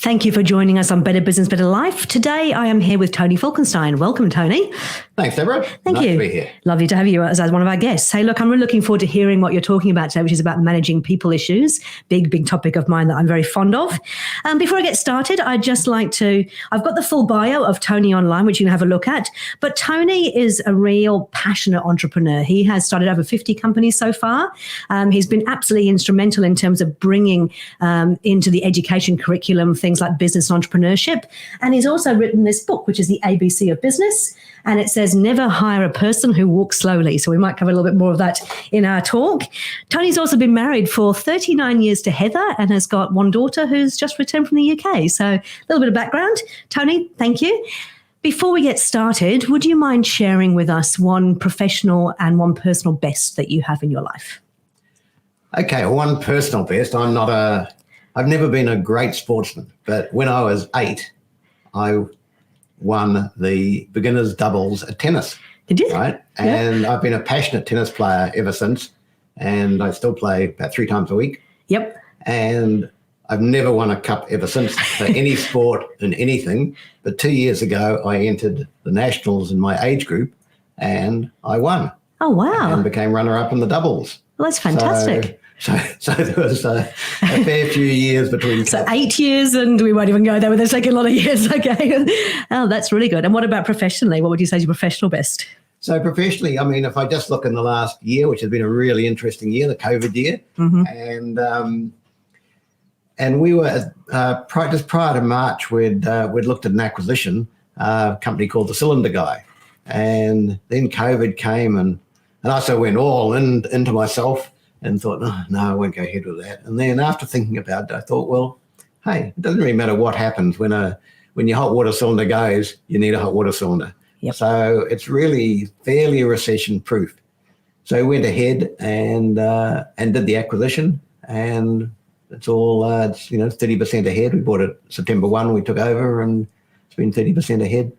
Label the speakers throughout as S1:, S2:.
S1: Thank you for joining us on Better Business, Better Life. Today, I am here with Tony Falkenstein. Welcome, Tony.
S2: Thanks, Deborah.
S1: Thank you.
S2: Nice to be here.
S1: Lovely to have you as one of our guests. Hey, look, I'm really looking forward to hearing what you're talking about today, which is about managing people issues. Big topic of mine that I'm very fond of. Before I get started, I'd just like to, I've got the full bio of Tony online, which you can have a look at. But Tony is a real passionate entrepreneur. He has started over 50 companies so far. He's been absolutely instrumental in terms of bringing into the education curriculum things like business and entrepreneurship. And he's also written this book, which is the ABC of Business. And it says, never hire a person who walks slowly. So we might cover a little bit more of that in our talk. Tony's also been married for 39 years to Heather and has got one daughter who's just returned from the UK. So a little bit of background. Tony, thank you. Before we get started, would you mind sharing with us one professional and one personal best that you have in your life?
S2: Okay, one personal best. I've never been a great sportsman, but when I was 8, I won the beginners doubles at tennis.
S1: Did you?
S2: Right? And I've been a passionate tennis player ever since, and I still play about 3 times a week.
S1: Yep.
S2: And I've never won a cup ever since for any sport and anything. But 2 years ago, I entered the nationals in my age group, and I won.
S1: Oh, wow.
S2: And became runner-up in the doubles.
S1: Well, that's fantastic.
S2: So there was a fair few years between.
S1: So 8 years, and we won't even go there, but it's taken a lot of years. Okay. Oh, that's really good. And what about professionally? What would you say is your professional best?
S2: So professionally, I mean, if I just look in the last year, which has been a really interesting year, the COVID year, and we were just prior to March, we'd looked at an acquisition, a company called the Cylinder Guy, and then COVID came, and I so went all into myself. And thought, no, I won't go ahead with that. And then after thinking about it, I thought, well, hey, it doesn't really matter what happens when your hot water cylinder goes, you need a hot water cylinder.
S1: Yep.
S2: So it's really fairly recession-proof. So we went ahead and did the acquisition, and it's all 30% ahead. We bought it September 1. We took over, and it's been 30% ahead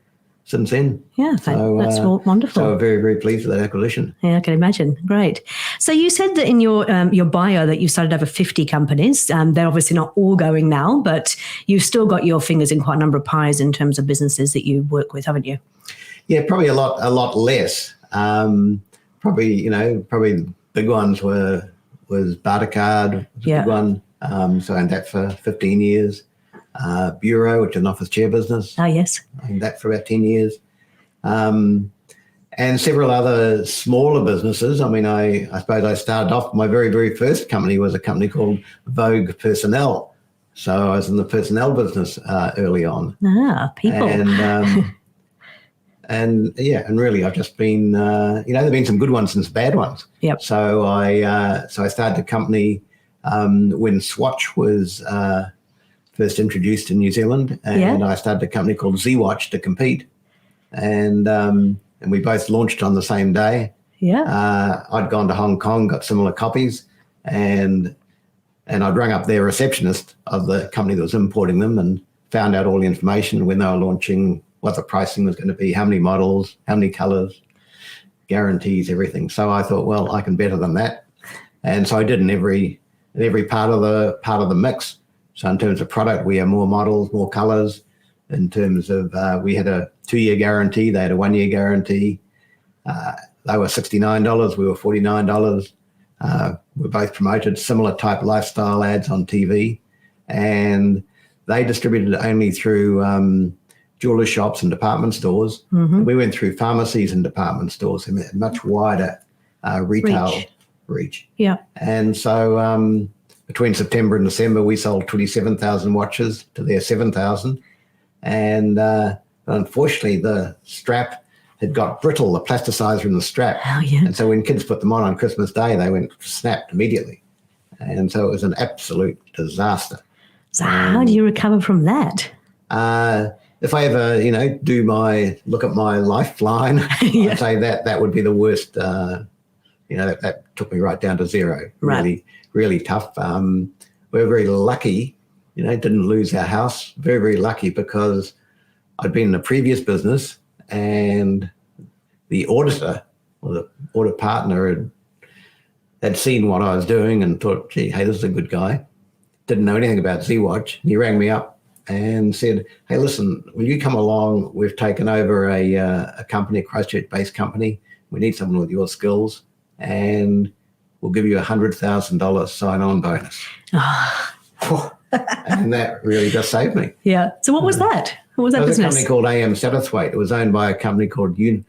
S2: since then.
S1: Yeah, so, that's wonderful.
S2: So we're very, very pleased with that acquisition.
S1: Yeah, I can imagine. Great. So you said that in your bio that you started over 50 companies. They're obviously not all going now, but you've still got your fingers in quite a number of pies in terms of businesses that you work with, haven't you? Yeah,
S2: probably a lot less. Probably the big ones was Bartercard, was a big one. So I owned that for 15 years. Bureau, which is an office chair business.
S1: Oh, yes.
S2: I owned that for about 10 years. And several other smaller businesses. I mean, I suppose I started off, my very, very first company was a company called Vogue Personnel. So I was in the personnel business early on.
S1: Ah, people.
S2: And really I've just been, there've been some good ones and some bad ones.
S1: Yep.
S2: So I started a company when Swatch was first introduced in New Zealand, and I started a company called Z-Watch to compete, and we both launched on the same day.
S1: Yeah.
S2: I'd gone to Hong Kong, got similar copies, and I'd rung up their receptionist of the company that was importing them and found out all the information when they were launching, what the pricing was going to be, how many models, how many colors, guarantees, everything. So I thought, well, I can better than that, and so I did in every part of the mix. So in terms of product, we have more models, more colors. In terms of, we had a 2-year guarantee. They had a 1-year guarantee. They were $69. We were $49. We both promoted similar type lifestyle ads on TV. And they distributed only through jeweler shops and department stores. Mm-hmm. We went through pharmacies and department stores, and had much wider retail reach.
S1: Yeah.
S2: And so between September and December, we sold 27,000 watches to their 7,000. And unfortunately, the strap had got brittle, the plasticizer in the strap.
S1: Oh, yeah.
S2: And so when kids put them on Christmas Day, they went snapped immedately. And so it was an absolute disaster.
S1: So how do you recover from that?
S2: If I ever, look at my lifeline, I'd say that would be the worst. That took me right down to zero.
S1: Right.
S2: Really tough. We're very lucky, didn't lose our house. Very, very lucky, because I'd been in a previous business, and the auditor or the audit partner had seen what I was doing and thought, gee, hey, this is a good guy. Didn't know anything about Z-Watch. He rang me up and said, hey, listen, will you come along? We've taken over a company, a Christchurch-based company. We need someone with your skills, and we'll give you $100,000 sign-on bonus. And that really just saved me.
S1: Yeah. So what was that? What was that business?
S2: It was a company called AM Satterthwaite. It was owned by a company called Unity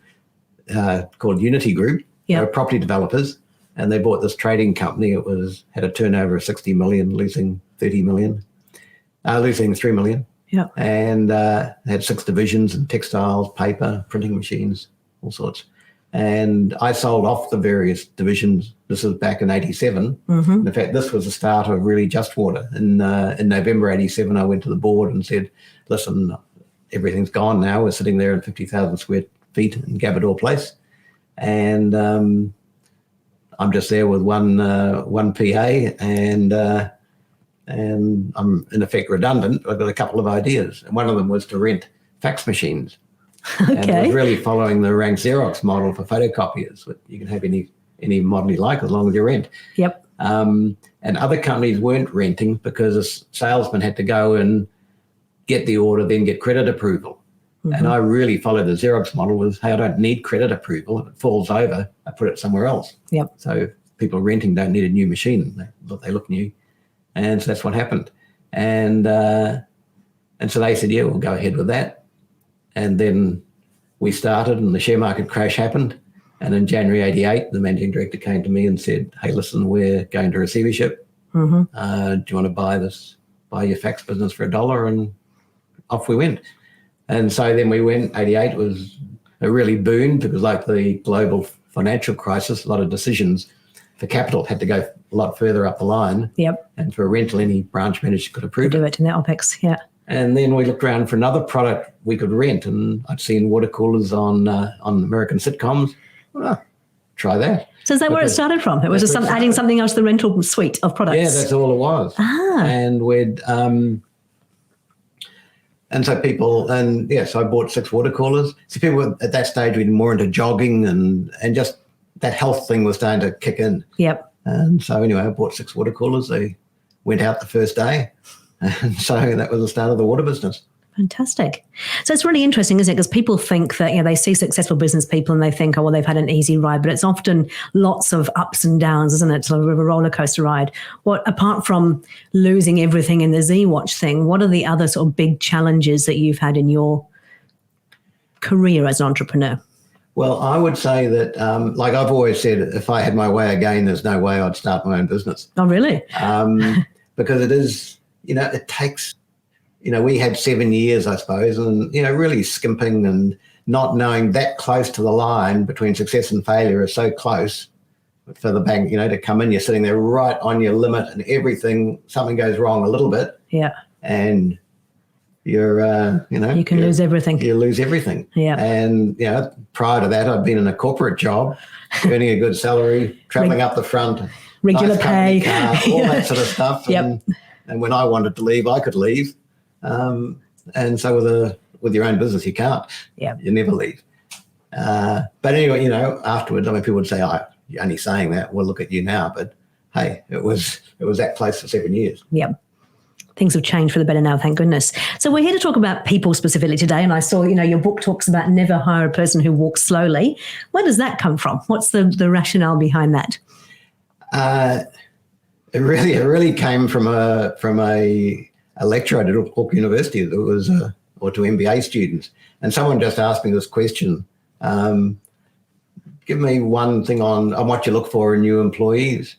S2: Group.
S1: Yeah.
S2: They were property developers, and they bought this trading company. It had a turnover of 60 million, losing 3 million.
S1: Yeah.
S2: And had 6 divisions in textiles, paper, printing machines, all sorts. And I sold off the various divisions. This was back in 87. In fact, this was the start of really Just Water. In November 87, I went to the board and said, listen, everything's gone now. We're sitting there in 50,000 square feet in Gabador Place. And I'm just there with one PA, and I'm in effect redundant. I've got a couple of ideas, and one of them was to rent fax machines.
S1: Okay.
S2: And it was really following the rank Xerox model for photocopiers. You can have any model you like as long as you rent.
S1: Yep.
S2: And other companies weren't renting because a salesman had to go and get the order, then get credit approval. And I really followed the Xerox model was, hey, I don't need credit approval. If it falls over, I put it somewhere else.
S1: Yep.
S2: So people renting don't need a new machine. They look new. And so that's what happened. And so they said, yeah, we'll go ahead with that. And then we started, and the share market crash happened. And in January 88, the managing director came to me and said, hey, listen, we're going to receivership. Do you want to buy your fax business for $1? And off we went. And so then we went. 88 was a really boon because, like the global financial crisis, a lot of decisions for capital had to go a lot further up the line. Yep. And for a rental, any branch manager could approve
S1: do it in their OPEX, yeah.
S2: And then we looked around for another product we could rent, and I'd seen water coolers on American sitcoms. Well, try that.
S1: So is that where it started from? It was just adding something else to the rental suite of products?
S2: Yeah, that's all it was. And we'd... And so so I bought 6 water coolers. So people at that stage were more into jogging and just that health thing was starting to kick in.
S1: Yep.
S2: And so anyway, I bought 6 water coolers. They went out the first day. And so that was the start of the water business.
S1: Fantastic. So it's really interesting, isn't it? Because people think that, they see successful business people and they think, oh, well, they've had an easy ride, but it's often lots of ups and downs, isn't it? Sort of a roller coaster ride. Apart from losing everything in the Z-Watch thing, what are the other sort of big challenges that you've had in your career as an entrepreneur?
S2: Well, I would say that, like I've always said, if I had my way again, there's no way I'd start my own business.
S1: Oh, really?
S2: Because it is, it takes... we had 7 years, I suppose, and, really skimping and not knowing that close to the line between success and failure is so close for the bank, to come in. You're sitting there right on your limit and something goes wrong a little bit.
S1: Yeah.
S2: And you're,
S1: you can lose everything.
S2: You lose everything.
S1: Yeah.
S2: And, prior to that, I'd been in a corporate job, earning a good salary, traveling up the front.
S1: Regular pay.
S2: Car, all that sort of stuff.
S1: Yep.
S2: And when I wanted to leave, I could leave. And so with your own business, you can't.
S1: Yeah.
S2: You never leave. But anyway, afterwards, people would say, "Oh, you're only saying that. Well, look at you now." But hey, it was that close for 7 years.
S1: Yep. Things have changed for the better now, thank goodness. So we're here to talk about people specifically today. And I saw, your book talks about never hire a person who walks slowly. Where does that come from? What's the rationale behind that?
S2: It really came from a lecture I did at Auckland University that was, or to MBA students. And someone just asked me this question, give me one thing on what you look for in new employees.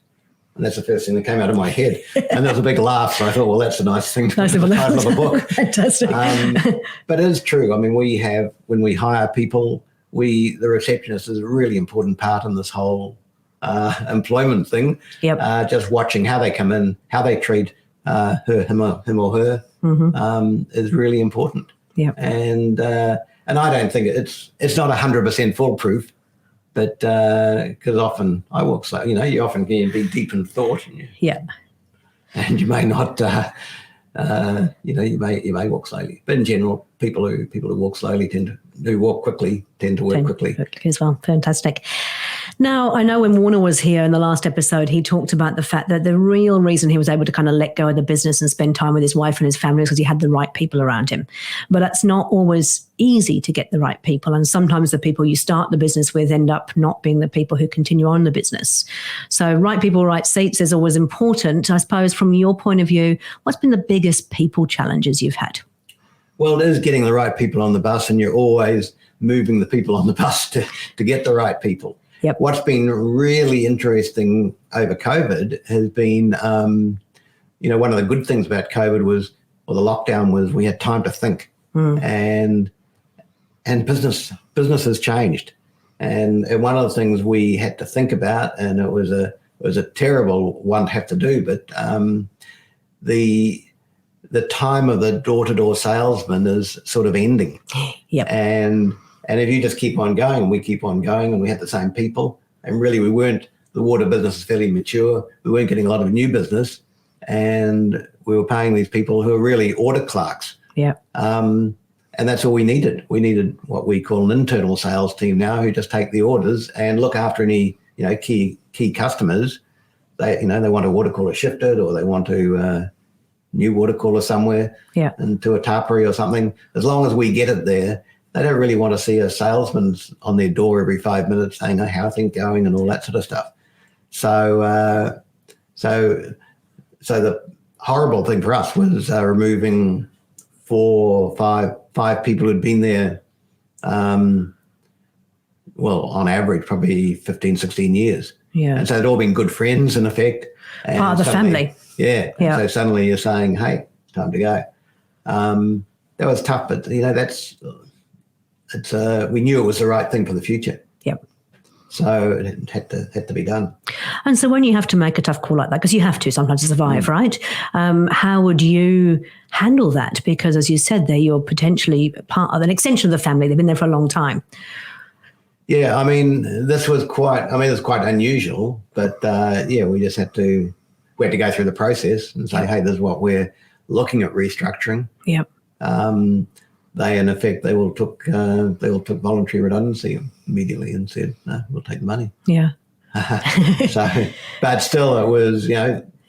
S2: And that's the first thing that came out of my head. And there was a big laugh. So I thought, well, that's a nice thing to put in the title of a book.
S1: Fantastic.
S2: But it is true. When we hire people, the receptionist is a really important part in this whole employment thing.
S1: Yep.
S2: Just watching how they come in, how they treat him or her is really important.
S1: Yeah.
S2: And I don't think it's not 100% foolproof, but because often I walk slow. You often can be deep in thought. And you may not. You may walk slowly, but in general, people who walk slowly who walk quickly tend to work quickly
S1: as well. Fantastic. Now, I know when Warner was here in the last episode, he talked about the fact that the real reason he was able to kind of let go of the business and spend time with his wife and his family was because he had the right people around him. But that's not always easy to get the right people. And sometimes the people you start the business with end up not being the people who continue on the business. So right people, right seats is always important. I suppose from your point of view, what's been the biggest people challenges you've had?
S2: Well, it is getting the right people on the bus, and you're always moving the people on the bus to get the right people.
S1: Yep.
S2: What's been really interesting over COVID has been, one of the good things about COVID was, or the lockdown was, we had time to think, and business has changed. And one of the things we had to think about, and it was a terrible one to have to do, but the time of the door-to-door salesman is sort of ending.
S1: Yep.
S2: And if you just keep on going, and we keep on going, and we had the same people, and really the water business is fairly mature. We weren't getting a lot of new business, and we were paying these people who are really audit clerks.
S1: Yeah.
S2: And that's all we needed. We needed what we call an internal sales team now, who just take the orders and look after any, key customers. They want a water cooler shifted, or they want to new water cooler somewhere, and to a tappery or something. As long as we get it there, they don't really want to see a salesman on their door every 5 minutes saying, "Oh, how are things going?" and all that sort of stuff. So the horrible thing for us was removing 4, 5 people who'd been there, on average, probably 15, 16 years.
S1: Yeah.
S2: And so they'd all been good friends, in effect. And
S1: part of the family.
S2: Yeah.
S1: Yeah.
S2: So suddenly you're saying, "Hey, time to go." That was tough, but we knew it was the right thing for the future.
S1: Yep.
S2: So it had to be done.
S1: And so when you have to make a tough call like that, because you have to sometimes to survive, right? How would you handle that? Because as you said there, you're potentially part of an extension of the family. They've been there for a long time.
S2: Yeah, this was quite unusual, but we just had to go through the process and say, "Hey, this is what we're looking at restructuring."
S1: Yep.
S2: They, in effect, they all took voluntary redundancy immediately and said, "No, we'll take the money."
S1: Yeah.
S2: But still, it was,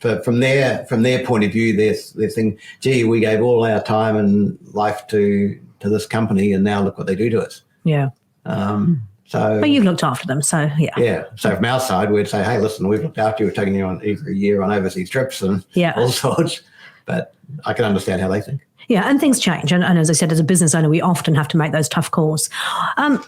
S2: from their point of view, they're thinking, "Gee, we gave all our time and life to this company, and now look what they do to us."
S1: Yeah. But you've looked after them, so yeah.
S2: Yeah. So from our side, we'd say, "Hey, listen, we've looked after you. We're taking you on every year on overseas trips and all sorts." But I can understand how they think.
S1: Yeah, and things change. And as I said, as a business owner, we often have to make those tough calls.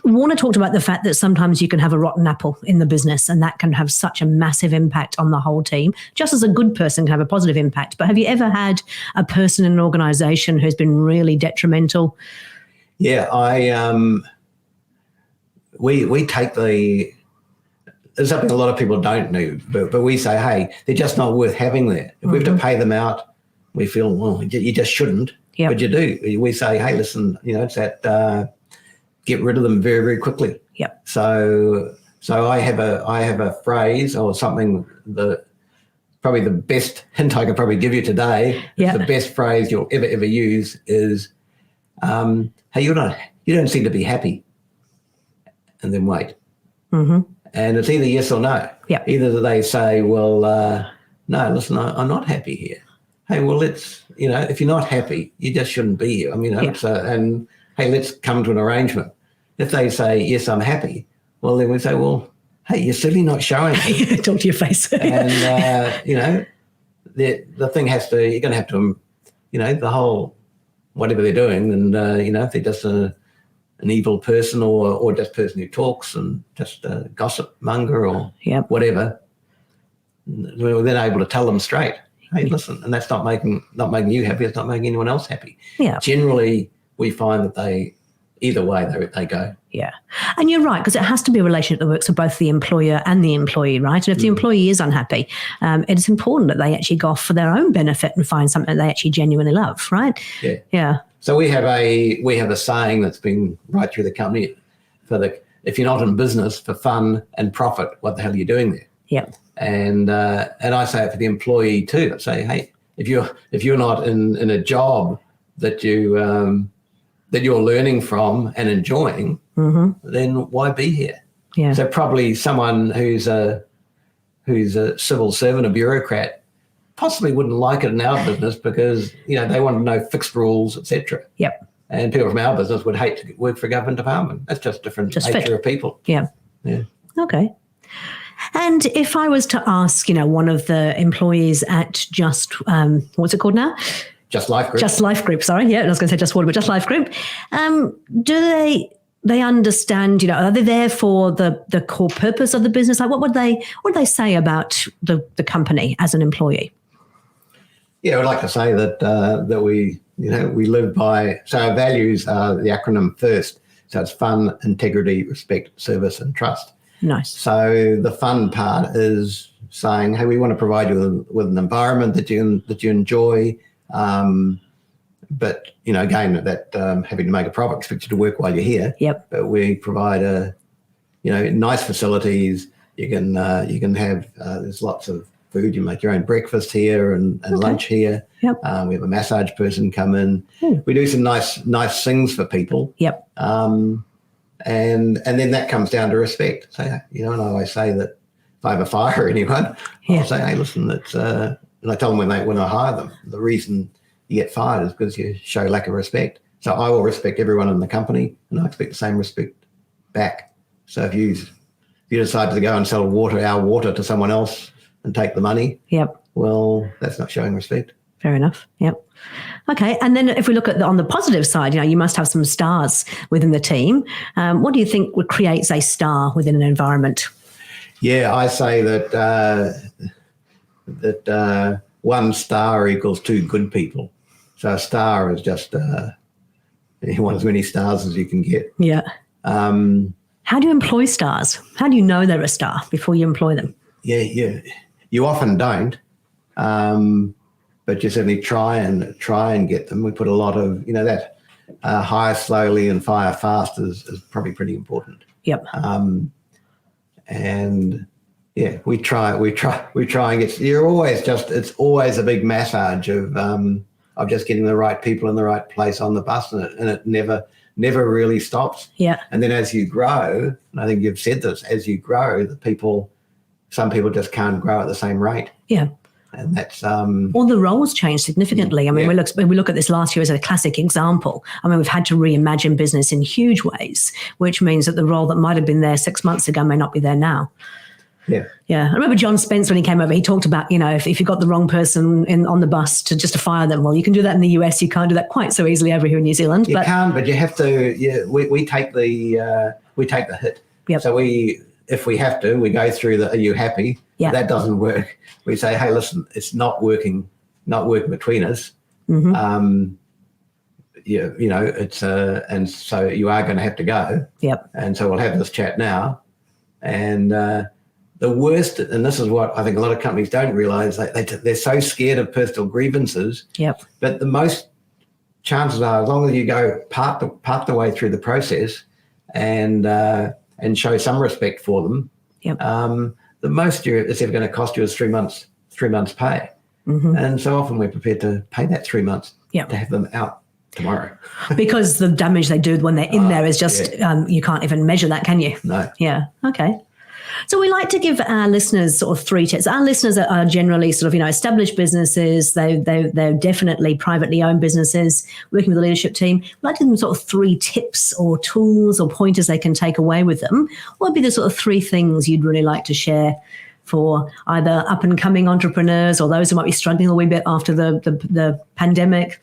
S1: Warner talked about the fact that sometimes you can have a rotten apple in the business, and that can have such a massive impact on the whole team, just as a good person can have a positive impact. But have you ever had a person in an organisation who's been really detrimental?
S2: Yeah, we take there's something a lot of people don't know, but we say, "Hey, they're just not worth having there. If we have to pay them out, we feel, well, you just shouldn't."
S1: Yep.
S2: But you do. We say, "Hey, listen, it's that get rid of them very, very quickly."
S1: Yep.
S2: So I have a phrase or something that probably the best hint I could probably give you today.
S1: Yep.
S2: The best phrase you'll ever use is, "Hey, you don't seem to be happy," and then wait.
S1: Mm-hmm.
S2: And it's either yes or no.
S1: Yep.
S2: Either they say, "Well, no, listen, I'm not happy here." Hey, well, let's, if you're not happy, you just shouldn't be here. And hey, let's come to an arrangement. If they say, "Yes, I'm happy," well, then we say, "Well, hey, you're certainly not showing it."
S1: Talk to your face.
S2: And, the thing has to, you're going to have to, the whole, whatever they're doing. And, if they're just an evil person or just a person who talks and just a gossip monger or whatever, we're then able to tell them straight. Hey, listen, and that's not making you happy. It's not making anyone else happy.
S1: Yeah.
S2: Generally, we find that either way they go.
S1: Yeah. And you're right, because it has to be a relationship that works for both the employer and the employee, right? And if the employee is unhappy, it's important that they actually go off for their own benefit and find something that they actually genuinely love, right?
S2: Yeah.
S1: Yeah.
S2: So we have a saying that's been right through the company if you're not in business for fun and profit, what the hell are you doing there?
S1: Yep.
S2: And I say it for the employee too. I say, hey, if you're not in a job that you're learning from and enjoying, then why be here?
S1: Yeah.
S2: So probably someone who's a civil servant, a bureaucrat, possibly wouldn't like it in our business because, they want to know fixed rules, etc.
S1: Yep.
S2: And people from our business would hate to work for a government department. That's just different nature of people.
S1: Yeah.
S2: Yeah.
S1: Okay. And if I was to ask, one of the employees at what's it called now?
S2: Just Life Group.
S1: Just Life Group, sorry. Yeah, I was going to say Just Water, but Just Life Group. Do they understand, are they there for the core purpose of the business? Like what would they say about the company as an employee?
S2: Yeah, I'd like to say that we live by, so our values are the acronym FIRST. So it's fun, integrity, respect, service, and trust.
S1: Nice.
S2: So the fun part is saying, hey, we want to provide you with an environment that you enjoy. But again, that having to make a profit expects you to work while you're here.
S1: Yep.
S2: But we provide nice facilities. You can have there's lots of food. You make your own breakfast here and lunch here.
S1: Yep.
S2: We have a massage person come in. We do some nice things for people.
S1: Yep.
S2: And then that comes down to respect. So and I always say that if I ever fire anyone, I'll say, hey, listen, it's and I tell them when I hire them, the reason you get fired is because you show lack of respect. So I will respect everyone in the company, and I expect the same respect back. So if you decide to go and sell our water to someone else and take the money, well, that's not showing respect.
S1: Fair enough. Yep. Okay. And then if we look at on the positive side, you must have some stars within the team. What do you think creates a star within an environment?
S2: Yeah, I say that one star equals two good people. So a star is just you want as many stars as you can get.
S1: Yeah. How do you employ stars? How do you know they're a star before you employ them?
S2: Yeah. You often don't, but you certainly try and get them. We put a lot of that hire slowly and fire fast is probably pretty important.
S1: Yep.
S2: And yeah, we try and get. It's always a big massage of just getting the right people in the right place on the bus, and it never really stops.
S1: Yeah.
S2: And then as you grow, and I think you've said this, as you grow, some people just can't grow at the same rate.
S1: Yeah.
S2: And that's
S1: all the roles change significantly. I mean, we look at this last year as a classic example. I mean, we've had to reimagine business in huge ways, which means that the role that might have been there 6 months ago may not be there now.
S2: Yeah.
S1: Yeah. I remember John Spence when he came over, he talked about, if you got the wrong person on the bus to fire them, well, you can do that in the US. You can't do that quite so easily over here in New Zealand.
S2: You can, but you have to. Yeah, we take the hit.
S1: Yep.
S2: So if we have to, we go through the. Are you happy?
S1: Yeah.
S2: That doesn't work. We say, hey, listen, it's not working between us.
S1: Mm-hmm.
S2: It's and so you are going to have to go.
S1: Yep.
S2: And so we'll have this chat now, and. The worst, and this is what I think a lot of companies don't realise, they're so scared of personal grievances.
S1: Yep.
S2: But the most chances are, as long as you go part the way through the process and show some respect for them,
S1: yep.
S2: The most it's ever going to cost you is 3 months pay.
S1: Mm-hmm.
S2: And so often we're prepared to pay that 3 months to have them out tomorrow.
S1: Because the damage they do when they're in there is just, you can't even measure that, can you?
S2: No.
S1: Yeah. Okay. So we like to give our listeners sort of 3 tips. Our listeners are generally sort of, established businesses. They're definitely privately owned businesses working with a leadership team. We like to give them sort of 3 tips or tools or pointers they can take away with them. What would be the sort of 3 things you'd really like to share for either up and coming entrepreneurs or those who might be struggling a wee bit after the pandemic?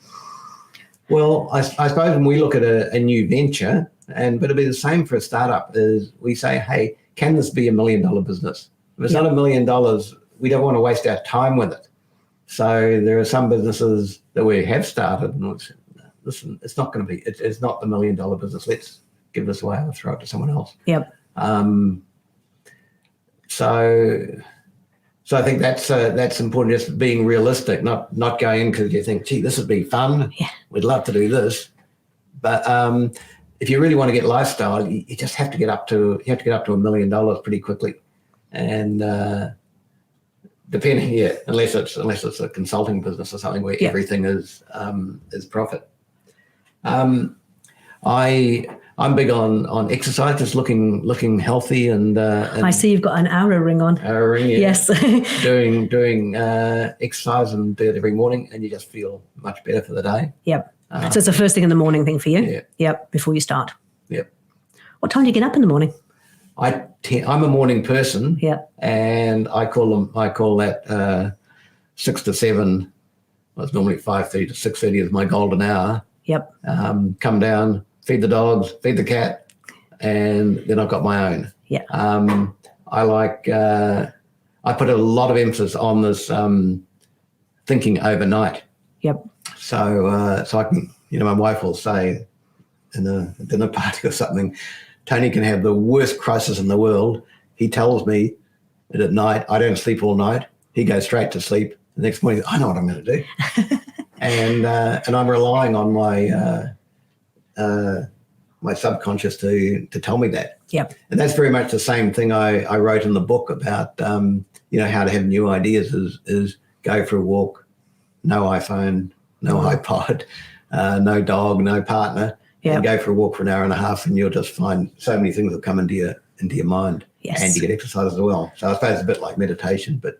S2: Well, I suppose when we look at a new venture, but it'll be the same for a startup, is we say, hey, can this be $1 million business? If it's not $1 million, we don't want to waste our time with it. So there are some businesses that we have started and listen, it's not going to be, it's not the $1 million business. Let's give this away and throw it to someone else.
S1: Yep.
S2: So I think that's important, just being realistic, not going in because you think, gee, this would be fun.
S1: Yeah.
S2: We'd love to do this. But if you really want to get lifestyle, you just have to get up to $1 million pretty quickly, and depending, unless it's a consulting business or something where everything is profit. I I'm big on exercise, just looking healthy, and
S1: I see you've got an Aura ring on.
S2: Aura ring, yeah.
S1: Yes.
S2: doing exercise and do it every morning, and you just feel much better for the day.
S1: Yep. So it's the first thing in the morning thing for you.
S2: Yeah.
S1: Yep. Before you start.
S2: Yep.
S1: What time do you get up in the morning?
S2: I'm a morning person.
S1: Yep.
S2: And I call that 6 to 7. Well, it's normally 5:30 to 6:30 is my golden hour.
S1: Yep.
S2: Come down, feed the dogs, feed the cat, and then I've got my own.
S1: Yeah.
S2: I put a lot of emphasis on this thinking overnight.
S1: Yep.
S2: So I can, my wife will say in a dinner party or something, Tony can have the worst crisis in the world. He tells me that at night, I don't sleep all night. He goes straight to sleep. The next morning, I know what I'm going to do. and I'm relying on my subconscious to tell me that.
S1: Yep.
S2: And that's very much the same thing I wrote in the book about, how to have new ideas is go for a walk, no iPhone, no iPod, no dog, no partner, and go for a walk for an hour and a half, and you'll just find so many things will come into your mind.
S1: Yes.
S2: And you get exercise as well. So I suppose it's a bit like meditation, but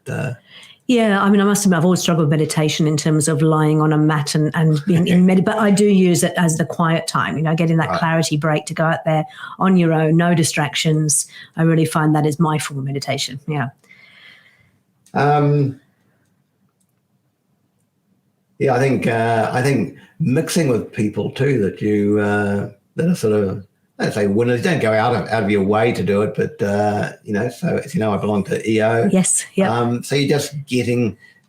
S1: yeah, I mean, I must admit, I've always struggled with meditation in terms of lying on a mat and being in but I do use it as the quiet time, getting that clarity break to go out there on your own, no distractions. I really find that is my form of meditation. Yeah.
S2: I think mixing with people too that you that are sort of, let's say, winners. Don't go out of your way to do it, but so as you know, I belong to EO.
S1: Yes. Yeah.
S2: So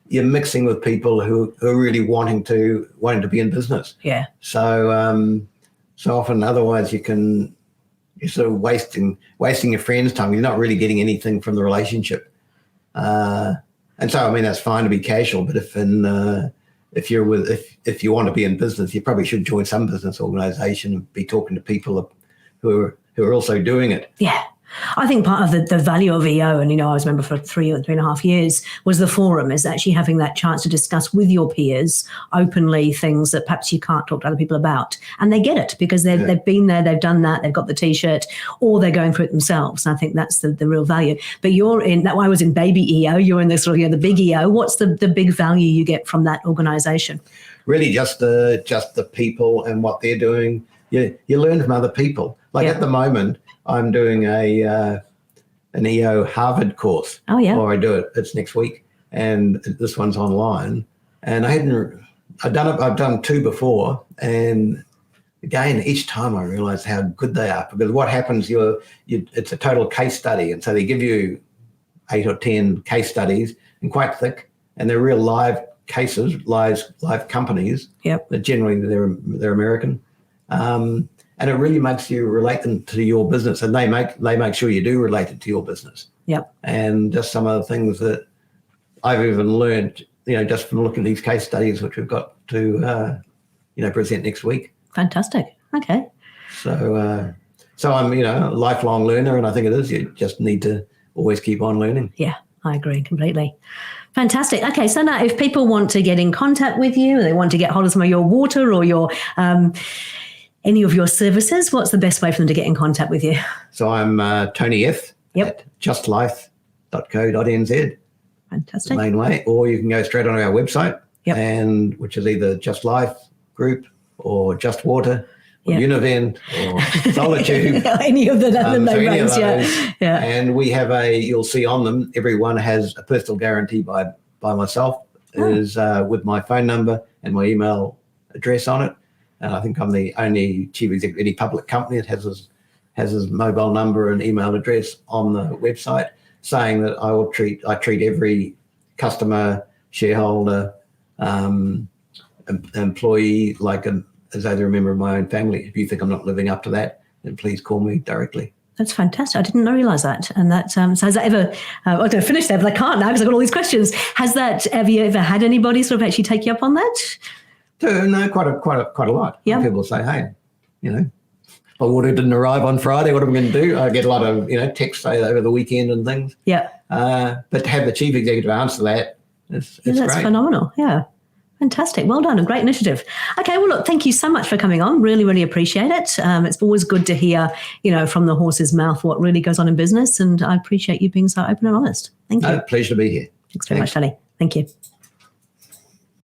S2: you're mixing with people who are really wanting to be in business.
S1: Yeah.
S2: So often, otherwise, you're sort of wasting your friend's time. You're not really getting anything from the relationship. And so, I mean, that's fine to be casual, but if you want to be in business, you probably should join some business organization and be talking to people who are also doing it.
S1: Yeah. I think part of the value of EO, and I was a member for 3.5 years, was the forum, is actually having that chance to discuss with your peers openly things that perhaps you can't talk to other people about. And they get it because they've been there, they've done that, they've got the T-shirt, or they're going through it themselves. And I think that's the real value. But you're in that. I was in baby EO, you're in this sort of the big EO. What's the big value you get from that organisation?
S2: Really, just the people and what they're doing. You learn from other people. Like at the moment, I'm doing an EO Harvard course.
S1: Oh, yeah.
S2: Or it's next week, and this one's online. And I've done 2 before, and again, each time I realize how good they are, because what happens, it's a total case study, and so they give you 8 or 10 case studies, and quite thick, and they're real live cases, live companies.
S1: Yep.
S2: But generally they're American. And it really makes you relate them to your business, and they make sure you do relate it to your business.
S1: Yep.
S2: And just some of the things that I've even learned, just from looking at these case studies, which we've got to, present next week.
S1: Fantastic. Okay.
S2: So I'm, a lifelong learner, and I think it is. You just need to always keep on learning.
S1: Yeah, I agree completely. Fantastic. Okay, so now if people want to get in contact with you, or they want to get hold of some of your water or your any of your services, what's the best way for them to get in contact with you?
S2: So I'm Tony F.
S1: Yep.
S2: At justlife.co.nz.
S1: Fantastic.
S2: The main way, or you can go straight onto our website,
S1: Yep.
S2: which is either Just Life Group or Just Water or Univen or Solitude.
S1: Any of the names, yeah.
S2: And we have you'll see on them, everyone has a personal guarantee by myself, is with my phone number and my email address on it. And I think I'm the only chief executive of any public company that has his mobile number and email address on the website, saying that I treat every customer, shareholder, employee as though they're a member of my own family. If you think I'm not living up to that, then please call me directly.
S1: That's fantastic. I didn't realise that. And that, so has that ever, I'm going to finish there, but I can't now because I've got all these questions. Have you ever had anybody sort of actually take you up on that?
S2: No, quite a lot.
S1: Yeah.
S2: People say, hey, my water didn't arrive on Friday. What am I going to do? I get a lot of, texts over the weekend and things.
S1: Yeah.
S2: But to have the chief executive answer that, it's
S1: that's
S2: great.
S1: Phenomenal. Yeah. Fantastic. Well done. A great initiative. Okay. Well, look, thank you so much for coming on. Really, really appreciate it. It's always good to hear, from the horse's mouth what really goes on in business. And I appreciate you being so open and honest. Thank you.
S2: Pleasure to be here.
S1: Thanks very much, Tony. Thank you.